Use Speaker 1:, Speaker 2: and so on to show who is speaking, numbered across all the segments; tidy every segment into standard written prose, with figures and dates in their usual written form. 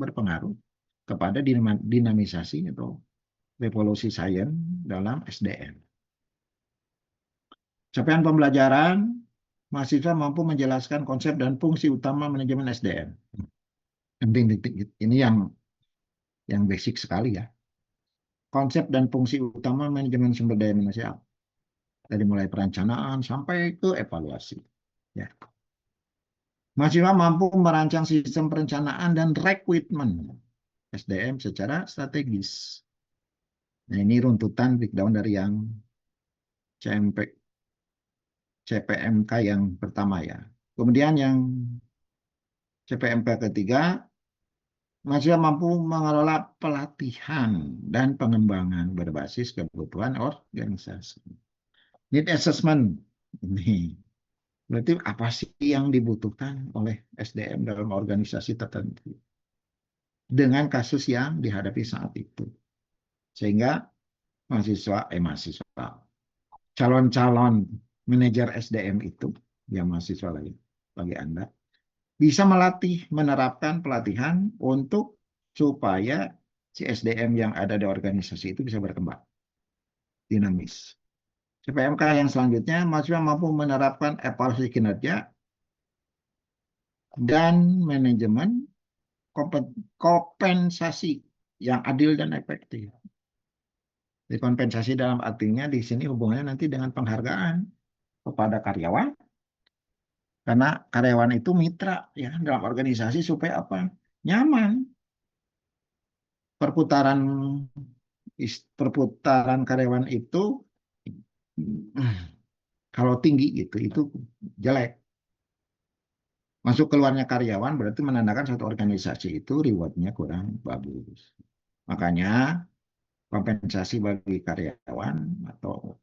Speaker 1: berpengaruh kepada dinamisasi atau revolusi sains dalam SDM. Capaian pembelajaran, mahasiswa mampu menjelaskan konsep dan fungsi utama manajemen SDM. Ini yang basic sekali ya. Konsep dan fungsi utama manajemen sumber daya manusia. Dari mulai perencanaan sampai ke evaluasi. Ya. Mahasiswa mampu merancang sistem perencanaan dan rekrutmen SDM secara strategis. Nah, ini runtutan breakdown dari yang CPMK yang pertama ya. Kemudian yang CPMK ketiga, mahasiswa mampu mengelola pelatihan dan pengembangan berbasis kebutuhan organisasi. Need assessment. Ini berarti apa sih yang dibutuhkan oleh SDM dalam organisasi tertentu dengan kasus yang dihadapi saat itu. Sehingga mahasiswa calon-calon manajer SDM itu, yang mahasiswa lagi bagi Anda, bisa menerapkan pelatihan untuk supaya si SDM yang ada di organisasi itu bisa berkembang dinamis. CPMK yang selanjutnya, mahasiswa mampu menerapkan evaluasi kinerja dan manajemen kompensasi yang adil dan efektif. Jadi kompensasi dalam artinya di sini hubungannya nanti dengan penghargaan kepada karyawan, karena karyawan itu mitra ya dalam organisasi supaya apa? Nyaman. Perputaran karyawan itu kalau tinggi gitu itu jelek. Masuk keluarnya karyawan berarti menandakan satu organisasi itu rewardnya kurang bagus. Makanya kompensasi bagi karyawan atau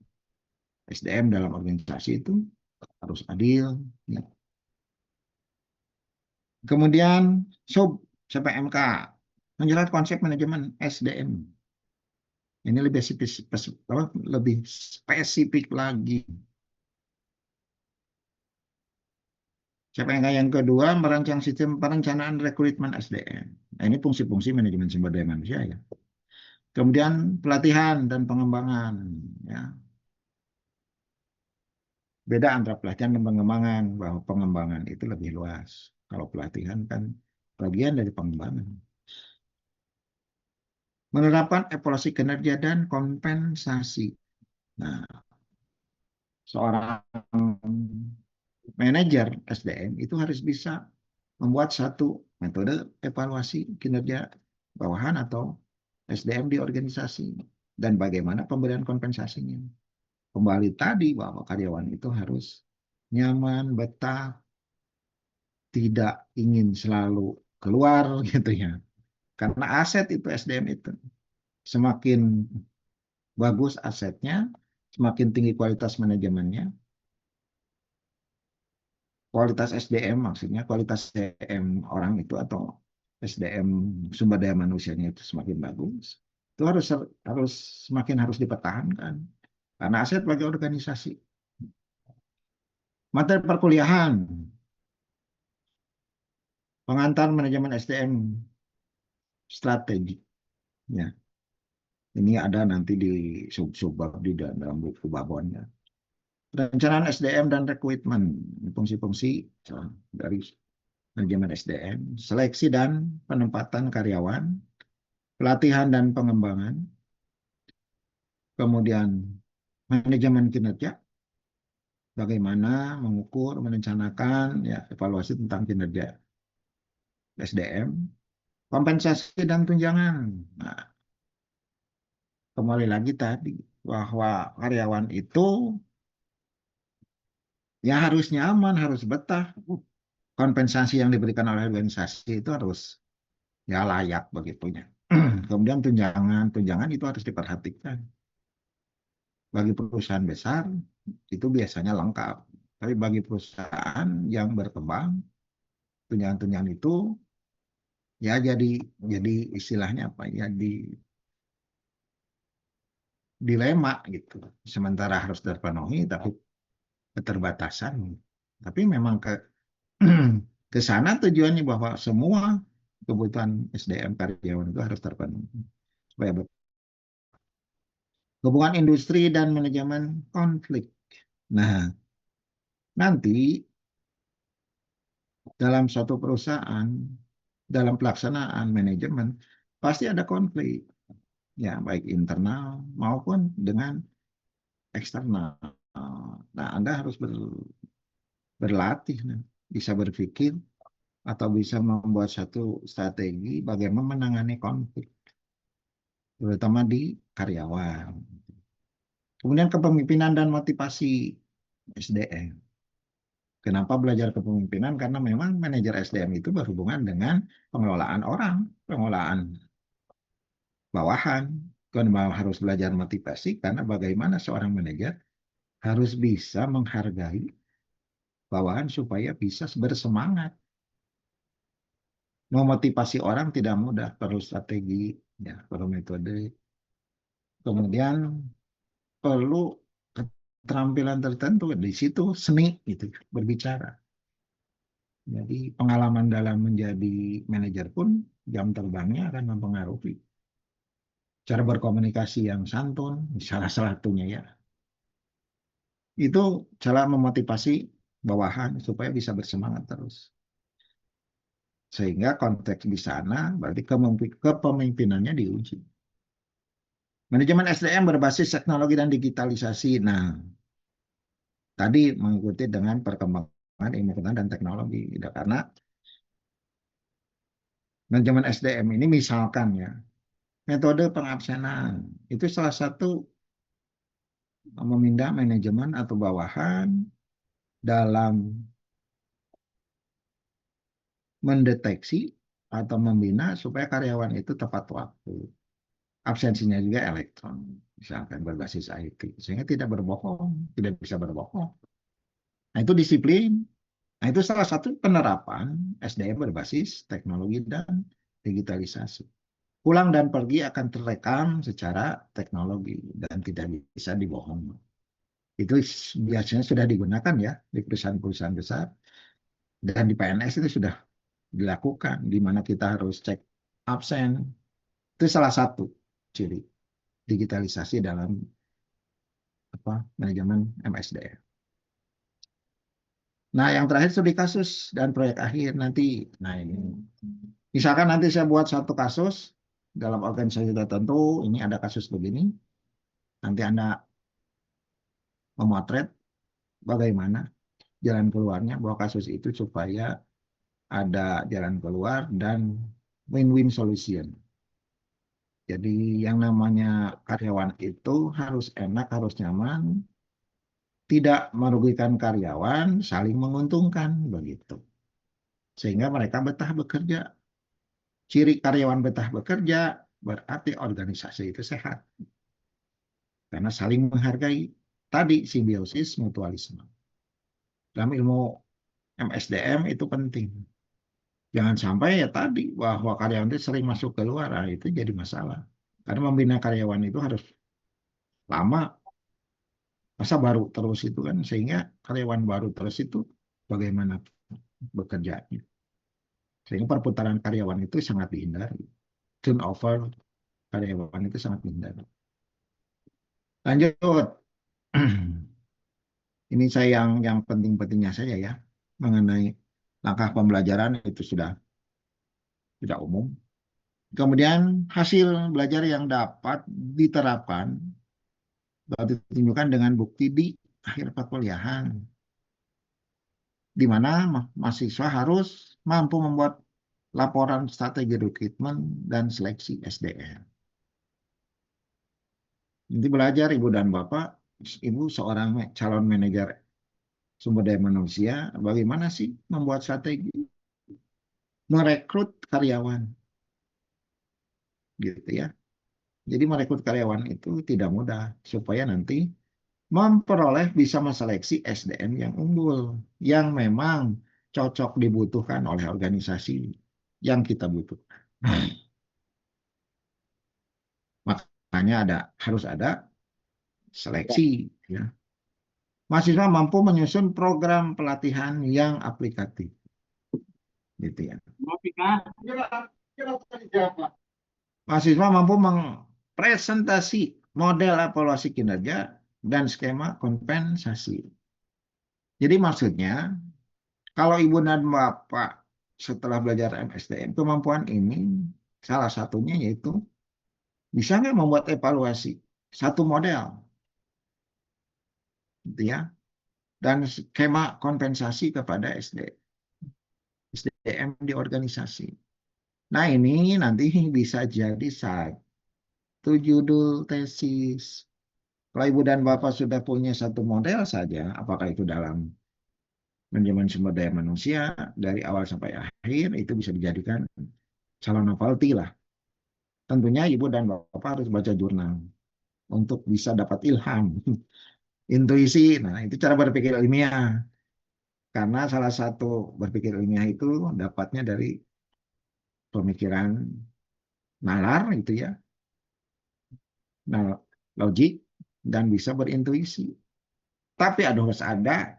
Speaker 1: SDM dalam organisasi itu harus adil. Ya. Kemudian CPMK menjelaskan konsep manajemen SDM. Ini lebih spesifik lagi. CPMK yang kedua merancang sistem perencanaan rekrutmen SDM. Nah, ini fungsi-fungsi manajemen sumber daya manusia ya. Kemudian pelatihan dan pengembangan. Ya. Beda antara pelatihan dan pengembangan, bahwa pengembangan itu lebih luas. Kalau pelatihan kan bagian dari pengembangan. Menerapkan evaluasi kinerja dan kompensasi. Nah, seorang manajer SDM itu harus bisa membuat satu metode evaluasi kinerja bawahan atau SDM di organisasi dan bagaimana pemberian kompensasinya. Kembali tadi bahwa karyawan itu harus nyaman, betah, tidak ingin selalu keluar gitu ya. Karena aset itu SDM itu. Semakin bagus asetnya, semakin tinggi kualitas manajemennya. Kualitas SDM maksudnya kualitas SDM orang itu atau SDM sumber daya manusianya itu semakin bagus. Itu harus semakin harus dipertahankan. Karena aset bagi organisasi. Materi perkuliahan. Pengantar manajemen SDM strategi. Ya. Ini ada nanti di sub-sub di dalam buku babonnya. Perencanaan SDM dan rekrutmen. Fungsi-fungsi dari manajemen SDM. Seleksi dan penempatan karyawan. Pelatihan dan pengembangan. Kemudian manajemen kinerja. Bagaimana mengukur, merencanakan, ya, evaluasi tentang kinerja SDM. Kompensasi dan tunjangan. Nah, kembali lagi tadi bahwa karyawan itu ya harus nyaman, harus betah. Kompensasi yang diberikan oleh organisasi itu harus ya layak begitunya. Kemudian tunjangan itu harus diperhatikan. Bagi perusahaan besar itu biasanya lengkap. Tapi bagi perusahaan yang berkembang, tunjangan-tunjangan itu ya jadi istilahnya apa ya dilema gitu. Sementara harus terpenuhi tapi keterbatasan. Tapi memang ke sana tujuannya bahwa semua kebutuhan SDM karyawan itu harus terpenuhi. Supaya hubungan industri dan manajemen konflik. Nah, nanti dalam suatu perusahaan, dalam pelaksanaan manajemen, pasti ada konflik. Ya, baik internal maupun dengan eksternal. Nah, Anda harus berlatih, bisa berpikir atau bisa membuat satu strategi bagaimana menangani konflik, terutama di karyawan. Kemudian kepemimpinan dan motivasi SDM. Kenapa belajar kepemimpinan? Karena memang manajer SDM itu berhubungan dengan pengelolaan orang, pengelolaan bawahan. Kenapa harus belajar motivasi? Karena bagaimana seorang manajer harus bisa menghargai bawahan supaya bisa bersemangat. Memotivasi orang tidak mudah, perlu strategi, ya, perlu metode. Kemudian perlu keterampilan tertentu, di situ seni gitu, berbicara. Jadi pengalaman dalam menjadi manajer pun jam terbangnya akan mempengaruhi cara berkomunikasi yang santun, salah satunya ya. Itu cara memotivasi bawahan supaya bisa bersemangat terus. Sehingga konteks di sana berarti kepemimpinannya diuji. Manajemen SDM berbasis teknologi dan digitalisasi. Nah, tadi mengikuti dengan perkembangan ilmu pengetahuan dan teknologi. Karena manajemen SDM ini misalkan ya, metode pengabsenan itu salah satu memindah manajemen atau bawahan dalam mendeteksi atau membina supaya karyawan itu tepat waktu. Absensinya juga elektron, misalkan berbasis IT, sehingga tidak berbohong, tidak bisa berbohong. Nah, itu disiplin. Nah, itu salah satu penerapan SDM berbasis teknologi dan digitalisasi. Pulang dan pergi akan terekam secara teknologi dan tidak bisa dibohong. Itu biasanya sudah digunakan ya di perusahaan-perusahaan besar dan di PNS itu sudah dilakukan, di mana kita harus cek absen. Itu salah satu ciri digitalisasi dalam manajemen MSDM. Nah, yang terakhir studi kasus dan proyek akhir nanti. Nah, ini misalkan nanti saya buat satu kasus dalam organisasi tertentu, ini ada kasus begini. Nanti Anda memotret bagaimana jalan keluarnya bahwa kasus itu supaya ada jalan keluar dan win-win solution. Jadi yang namanya karyawan itu harus enak, harus nyaman, tidak merugikan karyawan, saling menguntungkan begitu. Sehingga mereka betah bekerja. Ciri karyawan betah bekerja berarti organisasi itu sehat. Karena saling menghargai. Tadi simbiosis mutualisme. Dalam ilmu MSDM itu penting. Jangan sampai ya tadi bahwa karyawan itu sering masuk keluar, nah itu jadi masalah. Karena membina karyawan itu harus lama, masa baru terus itu kan, sehingga karyawan baru terus itu bagaimana bekerjanya. Sehingga perputaran karyawan itu sangat dihindari. Turnover karyawan itu sangat dihindari. Lanjut. Ini saya yang penting-pentingnya saja ya mengenai langkah pembelajaran itu sudah umum. Kemudian hasil belajar yang dapat diterapkan dapat ditunjukkan dengan bukti di akhir perkuliahan, di mana mahasiswa harus mampu membuat laporan strategi rekrutmen dan seleksi SDM. Nanti belajar Ibu dan Bapak, Ibu seorang calon manajer sumber daya manusia, bagaimana sih membuat strategi merekrut karyawan, gitu ya. Jadi merekrut karyawan itu tidak mudah supaya nanti memperoleh bisa menseleksi SDM yang unggul, yang memang cocok dibutuhkan oleh organisasi yang kita butuhkan. Makanya harus ada seleksi. Ya. Mahasiswa mampu menyusun program pelatihan yang aplikatif. Gitu ya. Mahasiswa mampu mempresentasi model evaluasi kinerja dan skema kompensasi. Jadi maksudnya, kalau ibu dan bapak setelah belajar MSDM, kemampuan ini salah satunya yaitu bisa nggak membuat evaluasi satu model, gitu ya, dan skema kompensasi kepada SDM di organisasi. Nah ini nanti bisa jadi satu judul tesis. Kalau ibu dan bapak sudah punya satu model saja, apakah itu dalam manajemen sumber daya manusia dari awal sampai akhir, itu bisa dijadikan calon novelty lah. Tentunya ibu dan bapak harus baca jurnal untuk bisa dapat ilham, intuisi. Nah, itu cara berpikir ilmiah. Karena salah satu berpikir ilmiah itu dapatnya dari pemikiran nalar itu ya, nah, logik dan bisa berintuisi. Tapi harus ada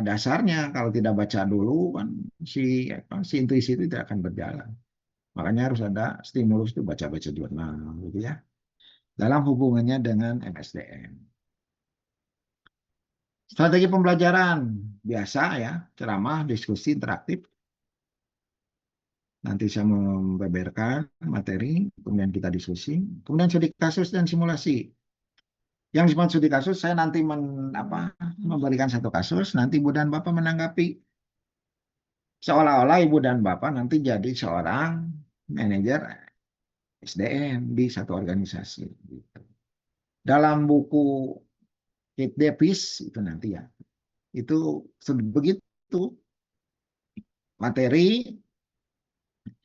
Speaker 1: dasarnya. Kalau tidak baca dulu kan si intuisi itu tidak akan berjalan. Makanya harus ada stimulus itu baca-baca jurnal gitu ya. Dalam hubungannya dengan MSDM. Strategi pembelajaran biasa ya, ceramah, diskusi interaktif. Nanti saya membeberkan materi, kemudian kita diskusi, kemudian studi kasus dan simulasi. Yang disebut studi kasus, saya nanti memberikan satu kasus, nanti Ibu dan Bapak menanggapi. Seolah-olah Ibu dan Bapak nanti jadi seorang manajer SDM di satu organisasi. Gitu. Dalam buku Kate Davis itu nanti ya, itu begitu materi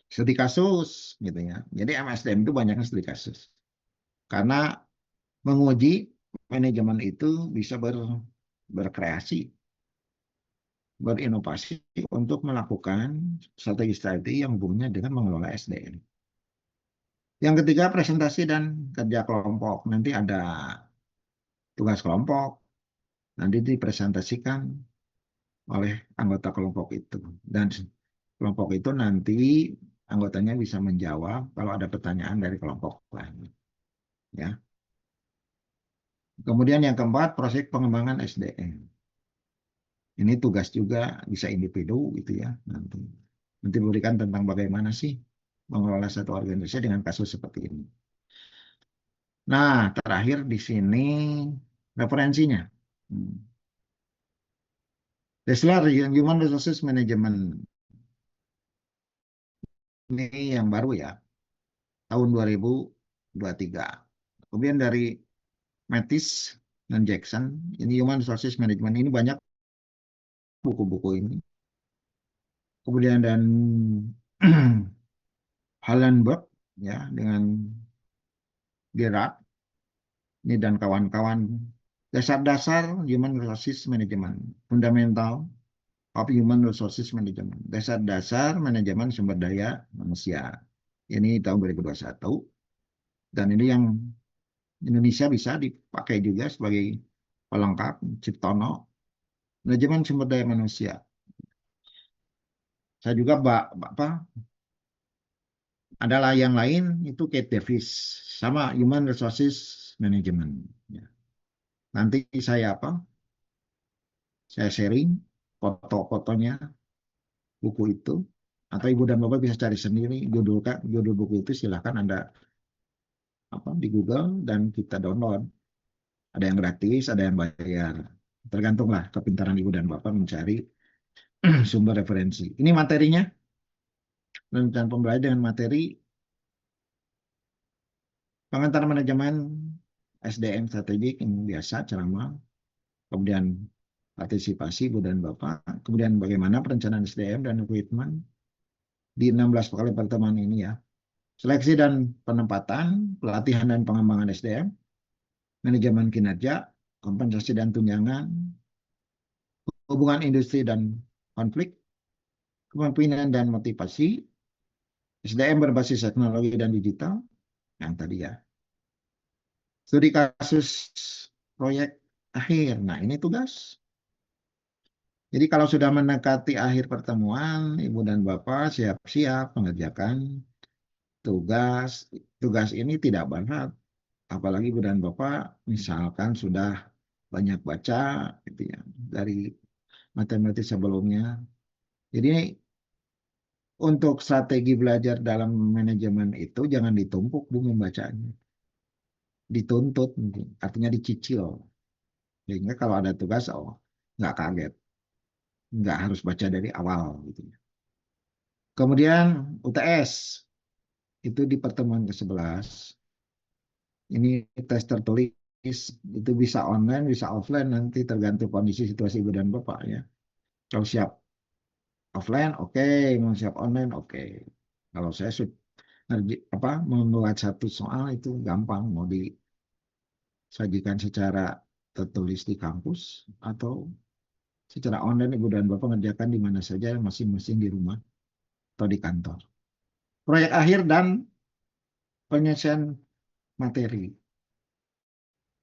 Speaker 1: studi kasus gitu ya. Jadi MSDM itu banyaknya studi kasus. Karena menguji manajemen itu bisa berkreasi, berinovasi untuk melakukan strategi-strategi yang hubungannya dengan mengelola SDM. Yang ketiga, presentasi dan kerja kelompok. Nanti ada tugas kelompok, nanti dipresentasikan oleh anggota kelompok itu. Dan kelompok itu nanti anggotanya bisa menjawab kalau ada pertanyaan dari kelompok lain. Ya. Kemudian yang keempat, proses pengembangan SDM. Ini tugas juga bisa individu gitu ya. Nanti berikan tentang bagaimana sih mengelola satu organisasi dengan kasus seperti ini. Nah, terakhir di sini referensinya. Dessler Human Resources Management ini yang baru ya, tahun 2023. Kemudian dari Mattis dan Jackson, ini Human Resources Management ini banyak buku-buku ini. Kemudian dan Hallenberg ya dengan Gerard ini dan kawan-kawan, dasar-dasar Human Resources Management, fundamental of Human Resources Management, dasar-dasar manajemen sumber daya manusia. Ini tahun 2021 dan ini yang Indonesia bisa dipakai juga sebagai pelengkap Ciptono manajemen sumber daya manusia. Saya juga adalah yang lain itu Kate Davis sama Human Resources Management. Ya. Nanti saya sharing foto-fotonya buku itu atau Ibu dan Bapak bisa cari sendiri judul buku itu silahkan Anda di Google dan kita download. Ada yang gratis, ada yang bayar. Tergantunglah kepintaran Ibu dan Bapak mencari sumber referensi. Ini materinya dan pembelajaran dengan materi pengantar manajemen SDM strategik yang biasa ceramah, kemudian partisipasi Ibu dan Bapak, kemudian bagaimana perencanaan SDM dan rekrutmen di 16 kali pertemuan ini ya. Seleksi dan penempatan, pelatihan dan pengembangan SDM, manajemen kinerja, kompensasi dan tunjangan, hubungan industri dan konflik, kepemimpinan dan motivasi, SDM berbasis teknologi dan digital, yang tadi ya. Studi kasus proyek akhir. Nah, ini tugas. Jadi kalau sudah mendekati akhir pertemuan, Ibu dan Bapak siap-siap mengerjakan tugas. Tugas ini tidak berat, apalagi Ibu dan Bapak misalkan sudah banyak baca gitu ya dari materi sebelumnya. Jadi untuk strategi belajar dalam manajemen itu jangan ditumpuk Bu membacanya, dituntut mungkin, artinya dicicil. Sehingga kalau ada tugas, oh nggak kaget, nggak harus baca dari awal gitu ya. Kemudian UTS itu di pertemuan ke-11 ini tes tertulis itu bisa online, bisa offline nanti tergantung kondisi situasi Ibu dan Bapak ya. Kalau siap offline, oke. Mau siap online, oke. Kalau saya membuat satu soal itu gampang, mau disajikan secara tertulis di kampus atau secara online Ibu dan Bapak ngerjakan di mana saja masing-masing di rumah atau di kantor. Proyek akhir dan penyelesaian materi.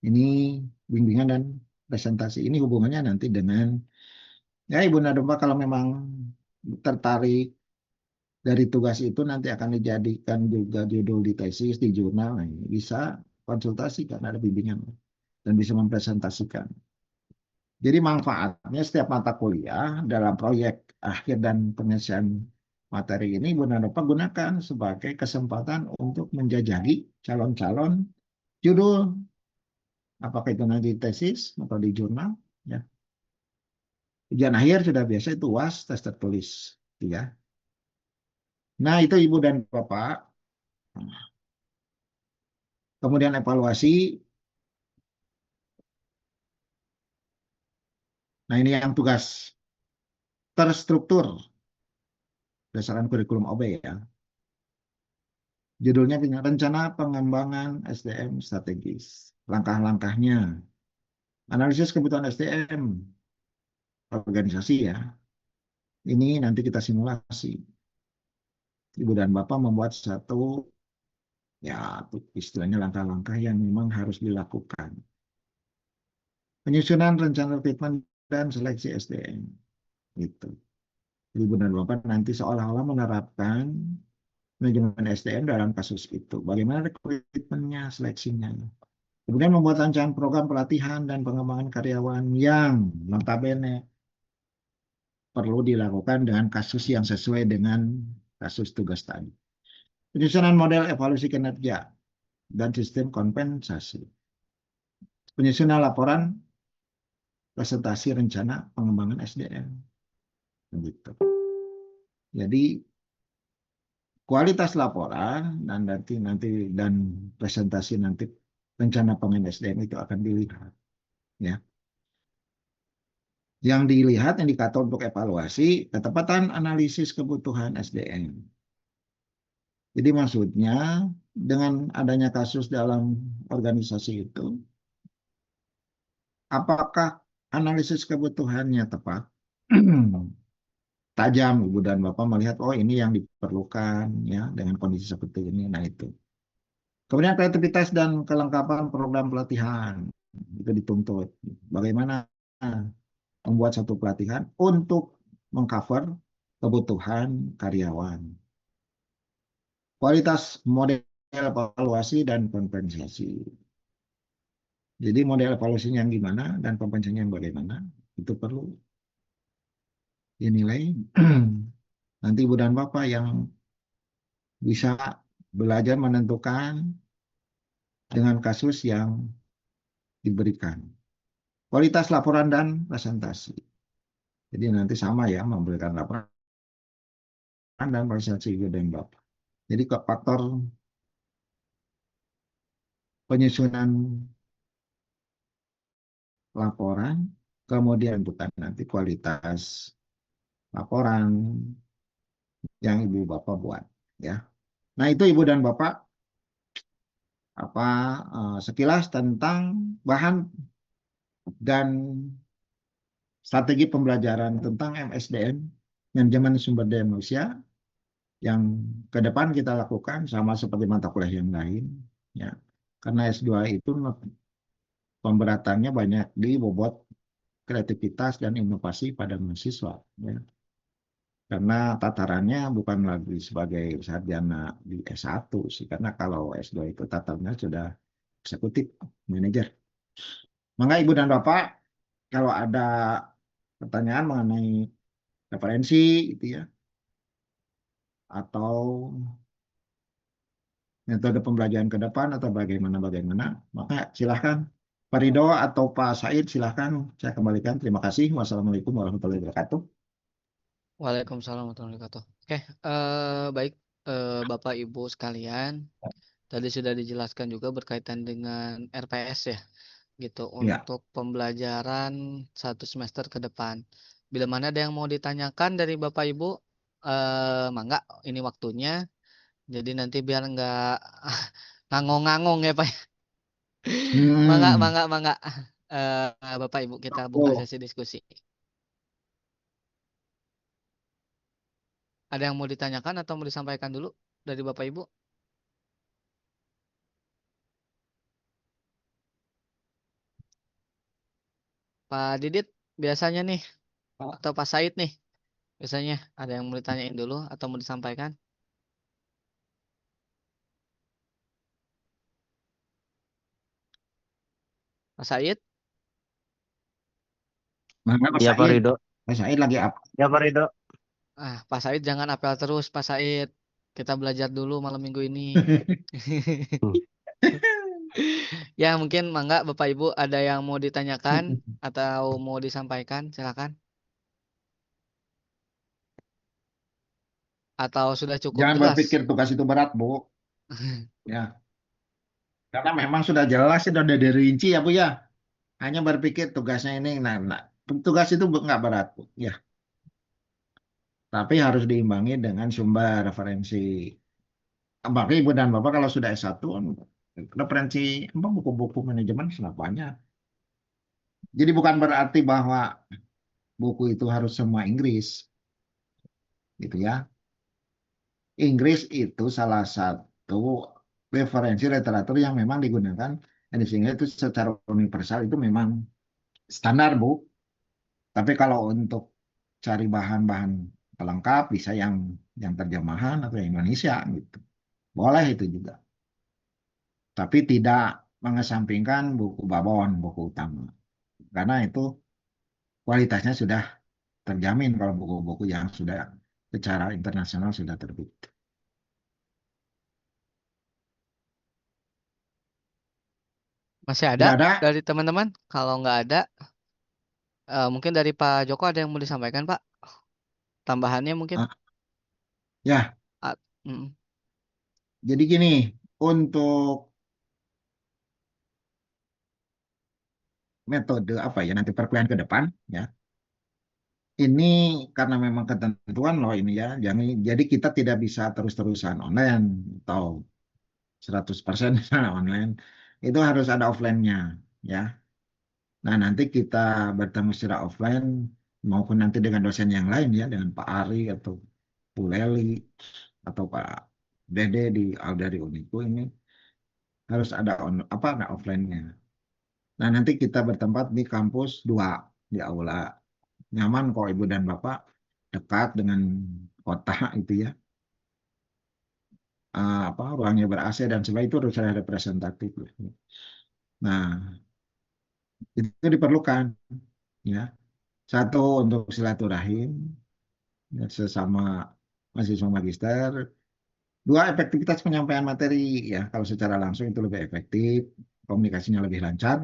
Speaker 1: Ini bimbingan dan presentasi. Ini hubungannya nanti dengan ya Ibu dan Bapak kalau memang tertarik dari tugas itu nanti akan dijadikan juga judul di tesis, di jurnal. Nah, bisa konsultasi karena ada bimbingan dan bisa mempresentasikan. Jadi manfaatnya setiap mata kuliah dalam proyek akhir dan penyelesaian materi ini Bu Bapak gunakan sebagai kesempatan untuk menjajaki calon-calon judul, apakah itu nanti tesis atau di jurnal. Ya. Ujian akhir sudah biasa itu UAS, tes tertulis. Ya. Nah itu Ibu dan Bapak. Kemudian evaluasi. Nah ini yang tugas terstruktur berdasarkan kurikulum OB ya. Judulnya rencana pengembangan SDM strategis. Langkah-langkahnya. Analisis kebutuhan SDM organisasi ya. Ini nanti kita simulasi. Ibu dan Bapak membuat satu ya istilahnya langkah-langkah yang memang harus dilakukan. Penyusunan rencana rekrutmen dan seleksi SDM. Gitu. Ibu dan Bapak nanti seolah-olah menerapkan manajemen SDM dalam kasus itu. Bagaimana rekrutmennya, seleksinya. Kemudian membuat rancangan program pelatihan dan pengembangan karyawan yang notabene perlu dilakukan dengan kasus yang sesuai dengan kasus tugas tadi. Penyusunan model evaluasi kinerja dan sistem kompensasi. Penyusunan laporan presentasi rencana pengembangan SDM. Begitu. Jadi kualitas laporan dan dan presentasi nanti rencana pengembangan SDM itu akan dilihat. Ya. Yang dilihat indikator untuk evaluasi ketepatan analisis kebutuhan SDM. Jadi maksudnya dengan adanya kasus dalam organisasi itu, apakah analisis kebutuhannya tepat? Tajam Ibu dan Bapak melihat, oh ini yang diperlukan ya dengan kondisi seperti ini. Nah itu. Kemudian kreativitas dan kelengkapan program pelatihan itu dituntut. Bagaimana membuat satu pelatihan untuk mengcover kebutuhan karyawan. Kualitas model evaluasi dan kompensasi. Jadi model evaluasinya yang gimana dan kompensasinya yang bagaimana itu perlu dinilai. Nanti Ibu dan Bapak yang bisa belajar menentukan dengan kasus yang diberikan. Kualitas laporan dan presentasi. Jadi nanti sama ya memberikan laporan dan presentasi Ibu dan Bapak. Jadi ke faktor penyusunan laporan, kemudian bukan nanti kualitas laporan yang Ibu Bapak buat ya. Nah, itu Ibu dan Bapak apa sekilas tentang bahan dan strategi pembelajaran tentang MSDM, manajemen sumber daya manusia yang ke depan kita lakukan sama seperti mata kuliah yang lain ya. Karena S2 itu pemberatannya banyak di bobot kreativitas dan inovasi pada mahasiswa. Ya. Karena tatarannya bukan lagi sebagai sarjana di S1 sih, karena kalau S2 itu tatarannya sudah eksekutif, manajer. Maka Ibu dan Bapak, kalau ada pertanyaan mengenai referensi itu ya, atau metode pembelajaran ke depan atau bagaimana, maka silahkan Pak Ridho atau Pak Said silahkan saya kembalikan. Terima kasih. Wassalamualaikum warahmatullahi wabarakatuh.
Speaker 2: Waalaikumsalam warahmatullahi wabarakatuh. Oke, baik Bapak Ibu sekalian, tadi sudah dijelaskan juga berkaitan dengan RPS ya, gitu
Speaker 1: Ya.
Speaker 2: untuk pembelajaran 1 semester ke depan. Bila mana ada yang mau ditanyakan dari Bapak Ibu, mangga ini waktunya. Jadi nanti biar nggak ngangong-ngangong ya Pak. Mangga,
Speaker 1: Hmm.
Speaker 2: mangga, mangga. Bapak Ibu kita buka
Speaker 1: Oh.
Speaker 2: sesi diskusi. Ada yang mau ditanyakan atau mau disampaikan dulu dari Bapak Ibu? Pak Didit biasanya nih atau Pak Said nih biasanya ada yang mau ditanyain dulu atau mau disampaikan? Pak Said?
Speaker 1: Mana Pak
Speaker 3: Ya Pak
Speaker 1: Said?
Speaker 3: Ridho.
Speaker 1: Pak Said lagi apa?
Speaker 3: Ya Pak Ridho.
Speaker 2: Pak Said jangan apel terus Pak Said. Kita belajar dulu malam minggu ini.
Speaker 3: Hmm.
Speaker 2: Ya mungkin mangga Bapak Ibu ada yang mau ditanyakan atau mau disampaikan silakan. Atau sudah cukup
Speaker 1: Jangan
Speaker 2: jelas?
Speaker 1: berpikir tugas itu berat, Bu. Ya, karena memang sudah jelas, sudah dirinci ya, Bu ya. Hanya berpikir tugasnya ini, nah, tugas itu nggak berat, Bu. Ya, tapi harus diimbangi dengan sumber referensi. Maka Ibu dan Bapak kalau sudah S1, referensi apa, buku-buku manajemen sudah banyak. Jadi bukan berarti bahwa buku itu harus semua Inggris, gitu ya. Inggris itu salah satu referensi literatur yang memang digunakan, dan sehingga itu secara universal itu memang standar, Bu. Tapi kalau untuk cari bahan-bahan pelengkap bisa yang terjemahan atau yang Indonesia gitu. Boleh itu juga. Tapi tidak mengesampingkan buku babon, buku utama. Karena itu kualitasnya sudah terjamin kalau buku-buku yang sudah secara internasional sudah terbit.
Speaker 2: Masih ada
Speaker 1: Tidak ada?
Speaker 2: dari teman-teman? Kalau nggak ada, mungkin dari Pak Joko ada yang mau disampaikan Pak? Tambahannya mungkin?
Speaker 1: Ah, ya,
Speaker 2: Ah, mm.
Speaker 1: jadi gini, untuk metode apa ya nanti perkuliahan ke depan ya. Ini karena memang ketentuan loh ini ya. Jadi kita tidak bisa terus-terusan online atau 100% online. Itu harus ada offline-nya ya. Nah, nanti kita bertemu secara offline maupun nanti dengan dosen yang lain ya, dengan Pak Ari atau Bu Leli atau Pak Dede dari Uniku ini harus ada ada offline-nya. Nah, nanti kita bertempat di kampus 2 di aula. Nyaman kok Ibu dan Bapak dekat dengan kota itu ya. Ruangnya ber-AC dan sebagainya itu harus saya representatif. Nah, itu diperlukan ya. Satu untuk silaturahim ya, sesama mahasiswa magister. Dua, efektivitas penyampaian materi ya. Kalau secara langsung itu lebih efektif, komunikasinya lebih lancar.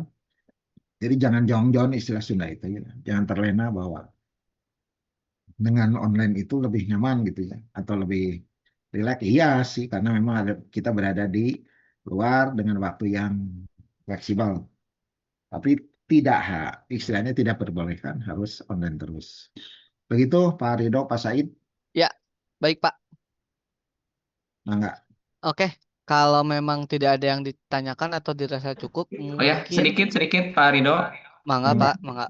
Speaker 1: Jadi jangan jong-jong istilah Sunda itu ya. Jangan terlena bahwa dengan online itu lebih nyaman gitu ya, atau lebih rileks. Iya sih, karena memang kita berada di luar dengan waktu yang fleksibel. Tapi tidak, istilahnya tidak perbolehkan harus online terus. Begitu Pak Ridho, Pak Said,
Speaker 2: Ya, baik Pak.
Speaker 1: mangga.
Speaker 2: Oke, kalau memang tidak ada yang ditanyakan atau dirasa cukup,
Speaker 4: Oh ya,
Speaker 2: mungkin
Speaker 4: sedikit Pak Rido.
Speaker 2: mangga
Speaker 1: Mangga.
Speaker 2: Pak, mangga.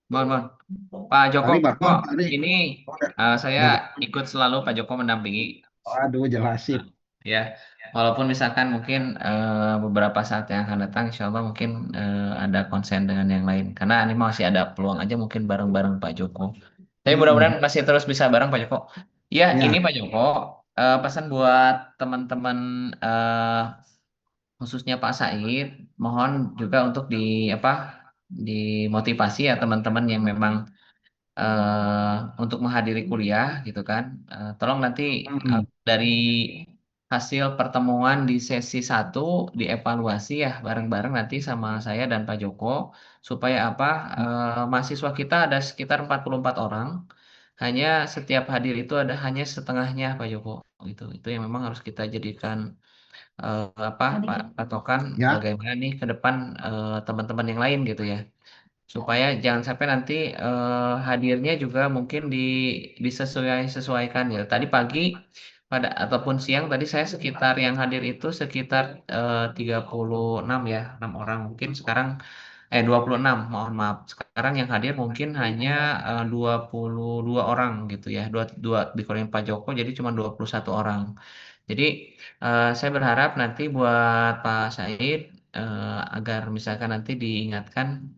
Speaker 4: Bon, bon. Pak
Speaker 1: Pak
Speaker 4: Joko,
Speaker 1: Ari, Bakun, Pak Ari.
Speaker 4: ini
Speaker 1: Udah,
Speaker 4: saya
Speaker 1: udah.
Speaker 4: ikut selalu Pak Joko mendampingi.
Speaker 1: Aduh, jelasin.
Speaker 4: ya. Walaupun misalkan mungkin beberapa saat yang akan datang, insya Allah mungkin ada konsen dengan yang lain. Karena ini masih ada peluang aja mungkin bareng-bareng Pak Joko. Tapi
Speaker 1: Mm-mm.
Speaker 4: mudah-mudahan masih terus bisa bareng Pak Joko. Ya,
Speaker 1: Ya,
Speaker 4: ini Pak Joko, pesan buat teman-teman khususnya Pak Said, mohon juga untuk dimotivasi ya teman-teman yang memang untuk menghadiri kuliah gitu kan. Tolong nanti
Speaker 1: mm,
Speaker 4: dari hasil pertemuan di sesi 1 dievaluasi ya bareng-bareng nanti sama saya dan Pak Joko supaya mahasiswa kita ada sekitar 44 orang. Hanya setiap hadir itu ada hanya setengahnya Pak Joko gitu. Itu yang memang harus kita jadikan patokan
Speaker 1: ya,
Speaker 4: bagaimana nih ke depan teman-teman yang lain gitu ya supaya jangan sampai nanti hadirnya juga mungkin disesuaikan ya. Tadi pagi ataupun siang tadi saya sekitar yang hadir itu sekitar 36 ya, 6 orang. Mungkin sekarang 26, mohon maaf. Sekarang yang hadir mungkin hanya 22 orang gitu ya. Dua dikurangin Pak Joko jadi cuma 21 orang. Jadi saya berharap nanti buat Pak Said agar misalkan nanti diingatkan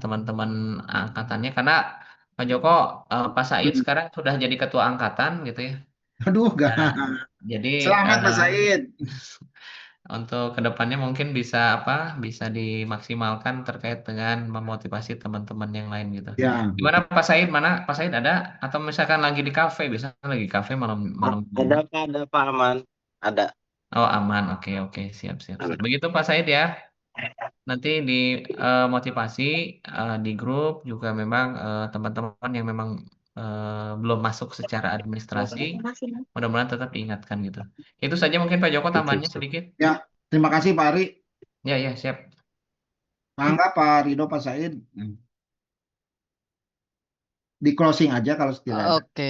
Speaker 4: teman-teman angkatannya karena Pak Joko Pak Said
Speaker 1: mm.
Speaker 4: sekarang sudah jadi ketua angkatan gitu ya.
Speaker 1: Aduh, gak.
Speaker 4: Nah, jadi
Speaker 1: Selamat Mas Said.
Speaker 4: untuk kedepannya mungkin bisa dimaksimalkan terkait dengan memotivasi teman-teman yang lain gitu.
Speaker 1: Ya,
Speaker 4: Gimana Pak Said? Mana Pak Said ada atau misalkan lagi di kafe, biasanya lagi kafe malam malam.
Speaker 3: Ada Pak Aman. Ada.
Speaker 4: Oh aman, oke oke siap siap siap. Begitu Pak Said ya. Nanti di motivasi di grup juga memang teman-teman yang memang belum masuk secara administrasi, mudah-mudahan tetap diingatkan gitu. Itu saja mungkin Pak Joko
Speaker 3: Oke,
Speaker 4: tambahannya
Speaker 3: siap.
Speaker 4: sedikit.
Speaker 1: ya. Terima kasih Pak Ari.
Speaker 4: Ya ya siap.
Speaker 1: Mangga Pak Rido, Pak Said. Di closing aja kalau tidak ada.
Speaker 2: Oke.